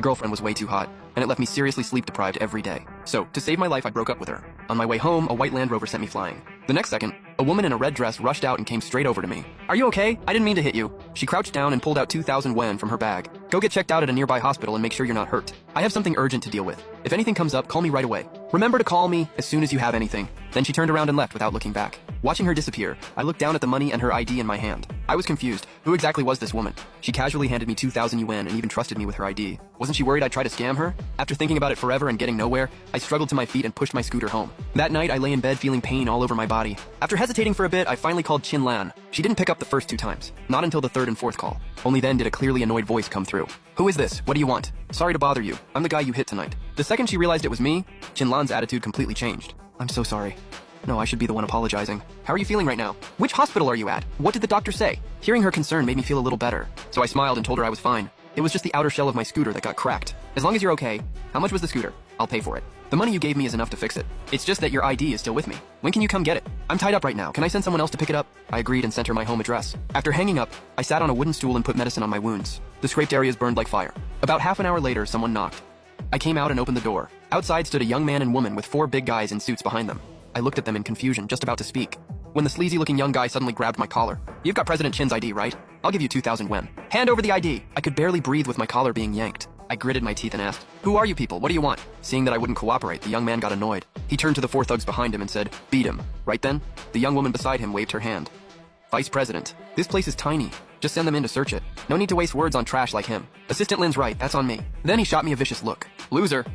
My girlfriend was way too hot, and it left me seriously sleep-deprived every day. So, to save my life, I broke up with her. On my way home, a white Land Rover sent me flying. The next second, a woman in a red dress rushed out and came straight over to me. "Are you okay? I didn't mean to hit you." She crouched down and pulled out 2,000 yuan from her bag. "Go get checked out at a nearby hospital and make sure you're not hurt. I have something urgent to deal with. If anything comes up, call me right away. Remember to call me as soon as you have anything." Then she turned around and left without looking back. Watching her disappear, I looked down at the money and her ID in my hand. I was confused. Who exactly was this woman? She casually handed me 2,000 yuan and even trusted me with her ID. Wasn't she worried I'd try to scam her? After thinking about it forever and getting nowhere, I struggled to my feet and pushed my scooter home. That night, I lay in bed feeling pain all over my body. After hesitating for a bit, I finally called Chin Lan. She didn't pick up the first 2 times. Not until the 3rd and 4th call. Only then did a clearly annoyed voice come through. "Who is this? What do you want?" "Sorry to bother you. I'm the guy you hit tonight." The second she realized it was me, Chin Lan's attitude completely changed. "I'm so sorry. No, I should be the one apologizing. How are you feeling right now? Which hospital are you at? What did the doctor say?" Hearing her concern made me feel a little better, so I smiled and told her I was fine. It was just the outer shell of my scooter that got cracked. "As long as you're okay, how much was the scooter? I'll pay for it. The money you gave me is enough to fix it. It's just that your ID is still with me. When can you come get it? I'm tied up right now. Can I send someone else to pick it up?" I agreed and sent her my home address. After hanging up, I sat on a wooden stool and put medicine on my wounds. The scraped areas burned like fire. About half an hour later, someone knocked. I came out and opened the door. Outside stood a young man and woman with 4 big guys in suits behind them. I looked at them in confusion, just about to speak, when the sleazy-looking young guy suddenly grabbed my collar. "You've got President Chin's ID, right? I'll give you 2,000 yuan. Hand over the ID." I could barely breathe with my collar being yanked. I gritted my teeth and asked, "Who are you people? What do you want?" Seeing that I wouldn't cooperate, the young man got annoyed. He turned to the 4 thugs behind him and said, "Beat him." Right then, the young woman beside him waved her hand. "Vice President, this place is tiny. Just send them in to search it. No need to waste words on trash like him. Assistant Lin's right, that's on me." Then he shot me a vicious look. "Loser.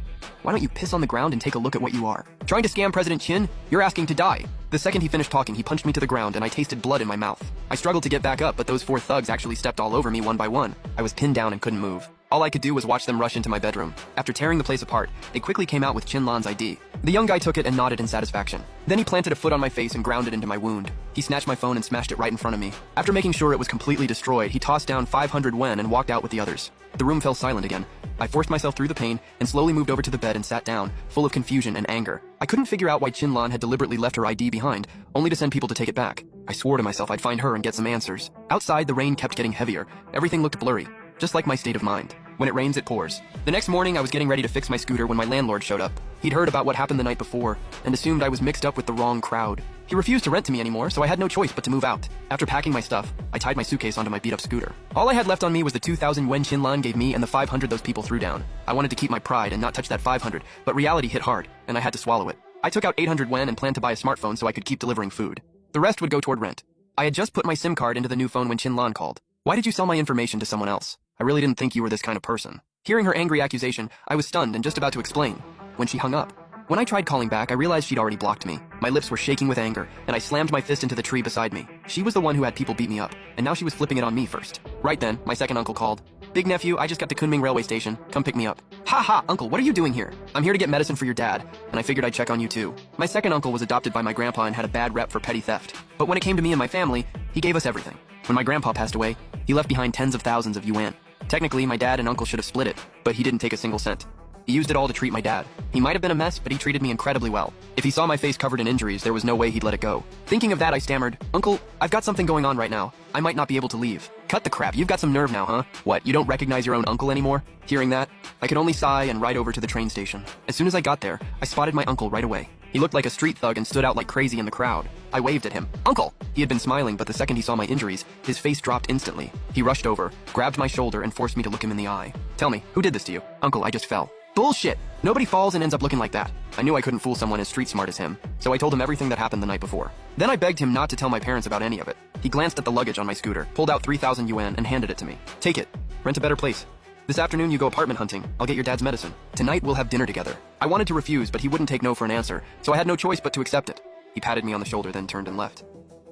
Why don't you piss on the ground and take a look at what you are? Trying to scam President Chin? You're asking to die." The second he finished talking, he punched me to the ground and I tasted blood in my mouth. I struggled to get back up, but those 4 thugs actually stepped all over me one by one. I was pinned down and couldn't move. All I could do was watch them rush into my bedroom. After tearing the place apart, they quickly came out with Chin Lan's ID. The young guy took it and nodded in satisfaction. Then he planted a foot on my face and ground it into my wound. He snatched my phone and smashed it right in front of me. After making sure it was completely destroyed, he tossed down 500 yuan and walked out with the others. The room fell silent again. I forced myself through the pain and slowly moved over to the bed and sat down, full of confusion and anger. I couldn't figure out why Chin Lan had deliberately left her ID behind, only to send people to take it back. I swore to myself I'd find her and get some answers. Outside, the rain kept getting heavier. Everything looked blurry, just like my state of mind. When it rains, it pours. The next morning, I was getting ready to fix my scooter when my landlord showed up. He'd heard about what happened the night before and assumed I was mixed up with the wrong crowd. He refused to rent to me anymore, so I had no choice but to move out. After packing my stuff, I tied my suitcase onto my beat-up scooter. All I had left on me was the 2,000 yuan Chin Lan gave me and the 500 those people threw down. I wanted to keep my pride and not touch that 500, but reality hit hard, and I had to swallow it. I took out 800 yuan and planned to buy a smartphone so I could keep delivering food. The rest would go toward rent. I had just put my SIM card into the new phone when Chin Lan called. "Why did you sell my information to someone else? I really didn't think you were this kind of person." Hearing her angry accusation, I was stunned and just about to explain, when she hung up. When I tried calling back, I realized she'd already blocked me. My lips were shaking with anger, and I slammed my fist into the tree beside me. She was the one who had people beat me up, and now she was flipping it on me first. Right then, my second uncle called. "Big nephew, I just got to Kunming railway station. Come pick me up." "Ha ha, uncle, what are you doing here?" "I'm here to get medicine for your dad, and I figured I'd check on you too." My second uncle was adopted by my grandpa and had a bad rep for petty theft. But when it came to me and my family, he gave us everything. When my grandpa passed away, he left behind tens of thousands of yuan. Technically, my dad and uncle should have split it, but he didn't take a single cent. He used it all to treat my dad. He might have been a mess, but he treated me incredibly well. If he saw my face covered in injuries, there was no way he'd let it go. Thinking of that, I stammered, "Uncle, I've got something going on right now. I might not be able to leave." "Cut the crap, you've got some nerve now, huh? What, you don't recognize your own uncle anymore?" Hearing that, I could only sigh and ride over to the train station. As soon as I got there, I spotted my uncle right away. He looked like a street thug and stood out like crazy in the crowd. I waved at him. "Uncle!" He had been smiling, but the second he saw my injuries, his face dropped instantly. He rushed over, grabbed my shoulder, and forced me to look him in the eye. "Tell me, who did this to you?" "Uncle, I just fell." "Bullshit! Nobody falls and ends up looking like that." I knew I couldn't fool someone as street smart as him, so I told him everything that happened the night before. Then I begged him not to tell my parents about any of it. He glanced at the luggage on my scooter, pulled out 3,000 yuan, and handed it to me. "Take it. Rent a better place. This afternoon you go apartment hunting. I'll get your dad's medicine. Tonight we'll have dinner together." I wanted to refuse, but he wouldn't take no for an answer, so I had no choice but to accept it. He patted me on the shoulder, then turned and left.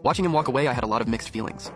Watching him walk away, I had a lot of mixed feelings.